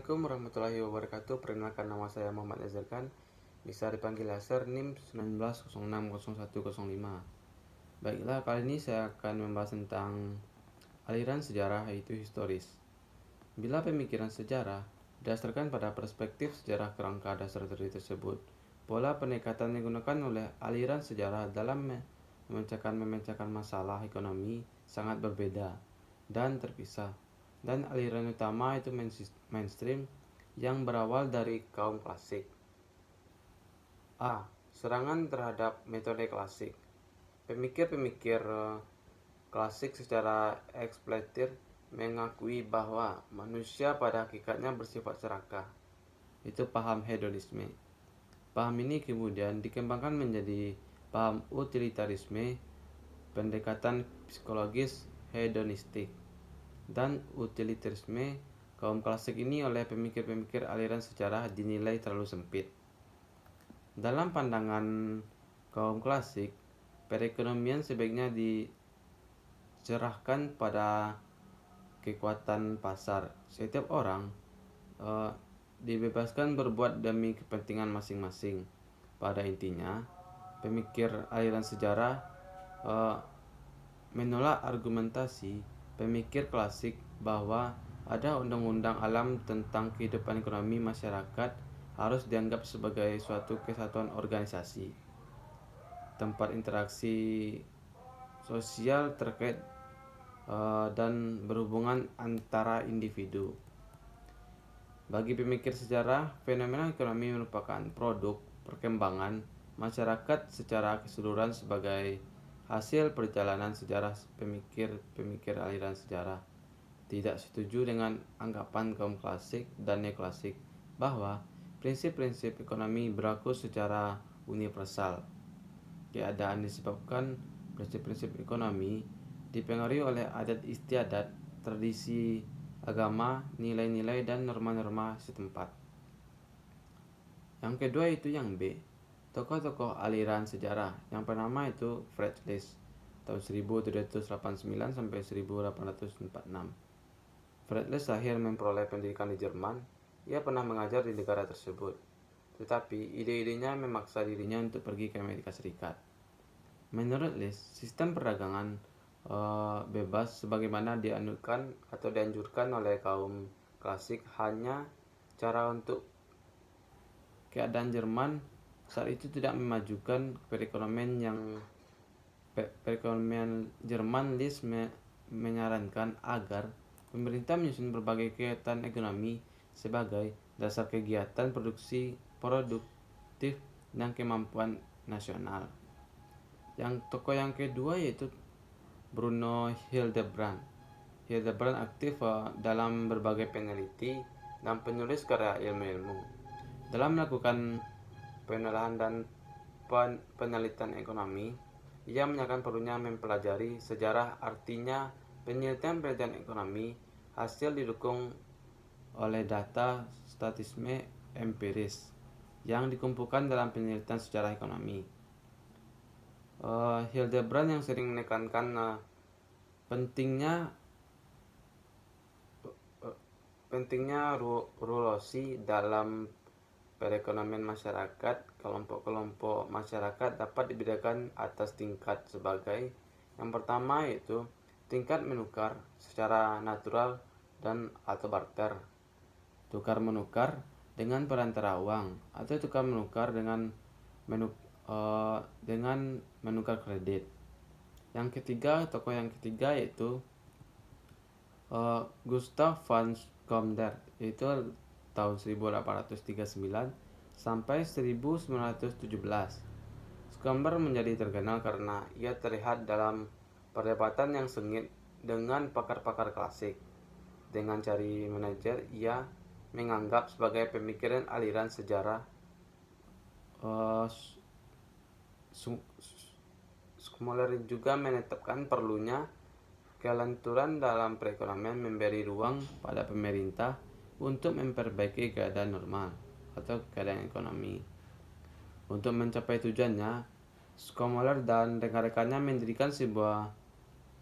Assalamualaikum warahmatullahi wabarakatuh. Perkenalkan, nama saya Muhammad Azharkan, bisa dipanggil Laser, NIM 19060105. Baiklah, kali ini saya akan membahas tentang aliran sejarah, yaitu historis. Bila pemikiran sejarah didasarkan pada perspektif sejarah kerangka dasar teori tersebut, pola pendekatan yang digunakan oleh aliran sejarah dalam memecahkan masalah ekonomi sangat berbeda dan terpisah. Dan aliran utama itu mainstream yang berawal dari kaum klasik. A. Serangan terhadap metode klasik. Pemikir-pemikir klasik secara eksplisit mengakui bahwa manusia pada hakikatnya bersifat serakah. Itu paham hedonisme. Paham ini kemudian dikembangkan menjadi paham utilitarisme, pendekatan psikologis hedonistik. Dan utilitarisme kaum klasik ini oleh pemikir-pemikir aliran sejarah dinilai terlalu sempit. Dalam pandangan kaum klasik, perekonomian sebaiknya dicerahkan pada kekuatan pasar. Setiap orang dibebaskan berbuat demi kepentingan masing-masing. Pada intinya, pemikir aliran sejarah menolak argumentasi pemikir klasik bahwa ada undang-undang alam tentang kehidupan ekonomi masyarakat harus dianggap sebagai suatu kesatuan organisasi, tempat interaksi sosial terkait dan berhubungan antara individu. Bagi pemikir sejarah, fenomena ekonomi merupakan produk perkembangan masyarakat secara keseluruhan sebagai hasil perjalanan sejarah. Pemikir aliran sejarah tidak setuju dengan anggapan kaum klasik dan neoklasik bahwa prinsip-prinsip ekonomi berlaku secara universal. Keadaan disebabkan prinsip-prinsip ekonomi dipengaruhi oleh adat istiadat, tradisi agama, nilai-nilai dan norma-norma setempat. Yang kedua itu yang B, tokoh-tokoh aliran sejarah. Yang pertama itu Fred List, tahun 1789 sampai 1846. Fred List lahir memperoleh pendidikan di Jerman. Ia pernah mengajar di negara tersebut, tetapi ide-idenya memaksa dirinya untuk pergi ke Amerika Serikat. Menurut List, sistem perdagangan bebas sebagaimana dianjurkan oleh kaum klasik hanya cara untuk keadaan Jerman saat itu tidak memajukan perekonomian Jerman. List menyarankan agar pemerintah menyusun berbagai kegiatan ekonomi sebagai dasar kegiatan produktif dan kemampuan nasional. Tokoh yang kedua yaitu Bruno Hildebrand. Hildebrand aktif dalam berbagai peneliti dan penulis karya ilmu-ilmu. Dalam melakukan penelitian dan penelitian ekonomi, ia menyatakan perlunya mempelajari sejarah. Artinya, penelitian ekonomi hasil didukung oleh data statisme empiris yang dikumpulkan dalam penelitian sejarah ekonomi. Hildebrand yang sering menekankan pentingnya rulosi dalam perekonomian masyarakat. Kelompok-kelompok masyarakat dapat dibedakan atas tingkat sebagai yang pertama yaitu tingkat menukar secara natural dan atau barter, tukar menukar dengan perantara uang, atau tukar menukar dengan menukar kredit. Tokoh yang ketiga yaitu Gustav von Skomder, yaitu tahun 1839 sampai 1917. Skomder menjadi terkenal karena ia terlihat dalam perdebatan yang sengit dengan pakar-pakar klasik. Dengan cari manajer, ia menganggap sebagai pemikiran aliran sejarah. Skomder juga menetapkan perlunya kelenturan dalam perekonomian, memberi ruang pada pemerintah untuk memperbaiki keadaan normal atau keadaan ekonomi. Untuk mencapai tujuannya, Skomder dan rekan-rekannya mendirikan sebuah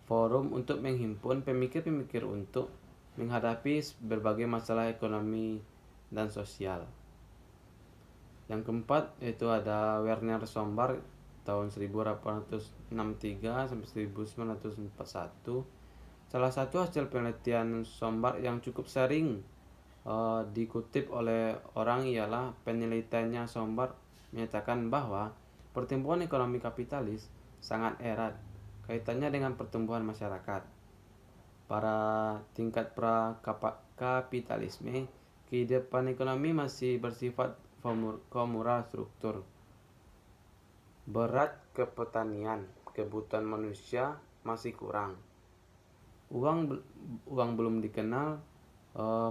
forum untuk menghimpun pemikir-pemikir untuk menghadapi berbagai masalah ekonomi dan sosial. Yang keempat yaitu ada Werner Sombart tahun 1863 sampai 1941. Salah satu hasil penelitian Sombart yang cukup sering dikutip oleh orang ialah penelitiannya. Sombart menyatakan bahwa pertumbuhan ekonomi kapitalis sangat erat kaitannya dengan pertumbuhan masyarakat. Pada tingkat pra-kapitalisme, kehidupan ekonomi masih bersifat komunal struktur. Berat kepetanian, kebutuhan manusia masih kurang. Uang belum dikenal,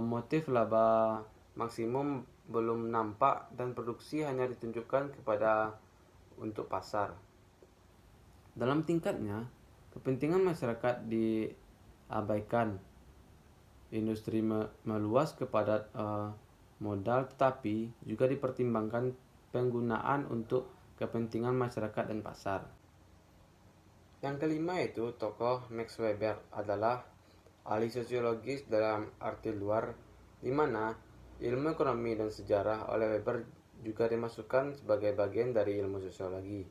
motif laba maksimum belum nampak, dan produksi hanya ditunjukkan kepada untuk pasar. Dalam tingkatnya, kepentingan masyarakat diabaikan. Industri meluas kepada modal, tetapi juga dipertimbangkan penggunaan untuk kepentingan masyarakat dan pasar. Yang kelima itu tokoh Max Weber adalah ahli sosiologis dalam arti luar, di mana ilmu ekonomi dan sejarah oleh Weber juga dimasukkan sebagai bagian dari ilmu sosiologi.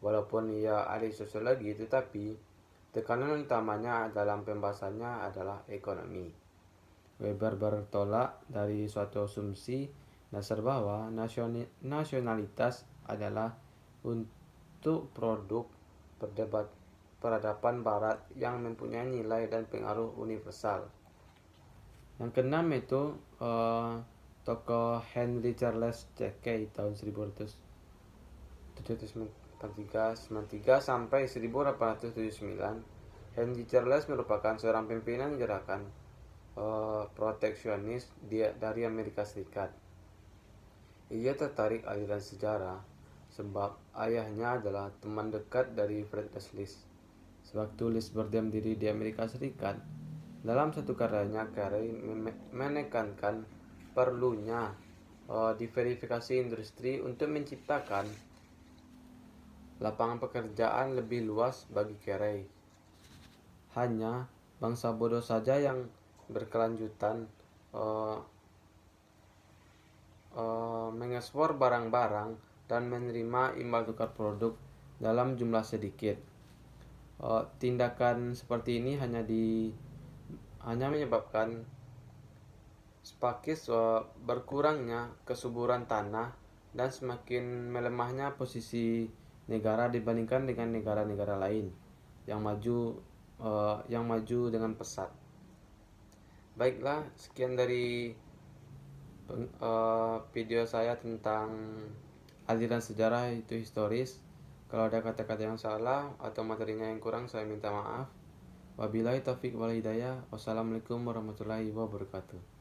Walaupun ia ahli sosiologi, tetapi tekanan utamanya dalam pembahasannya adalah ekonomi. Weber bertolak dari suatu asumsi dasar bahwa nasionalitas adalah untuk produk peradaban barat yang mempunyai nilai dan pengaruh universal. Yang keenam itu tokoh Henry Charles Mackay tahun 1893 sampai 1879. Henry Charles merupakan seorang pimpinan gerakan proteksionis dari Amerika Serikat. Ia tertarik aliran sejarah sebab ayahnya adalah teman dekat dari Frederick Douglass. Sewaktu Lis berdiam diri di Amerika Serikat, dalam satu karyanya, Carey menekankan perlunya diverifikasi industri untuk menciptakan lapangan pekerjaan lebih luas bagi Carey. Hanya bangsa bodoh saja yang berkelanjutan mengekspor barang-barang dan menerima imbal tukar produk dalam jumlah sedikit. Tindakan seperti ini hanya menyebabkan berkurangnya kesuburan tanah dan semakin melemahnya posisi negara dibandingkan dengan negara-negara lain yang maju dengan pesat. Baiklah, sekian dari video saya tentang aliran sejarah itu historis. Kalau ada kata-kata yang salah atau materinya yang kurang, saya minta maaf. Wabillahi taufiq wal hidayah. Wassalamualaikum warahmatullahi wabarakatuh.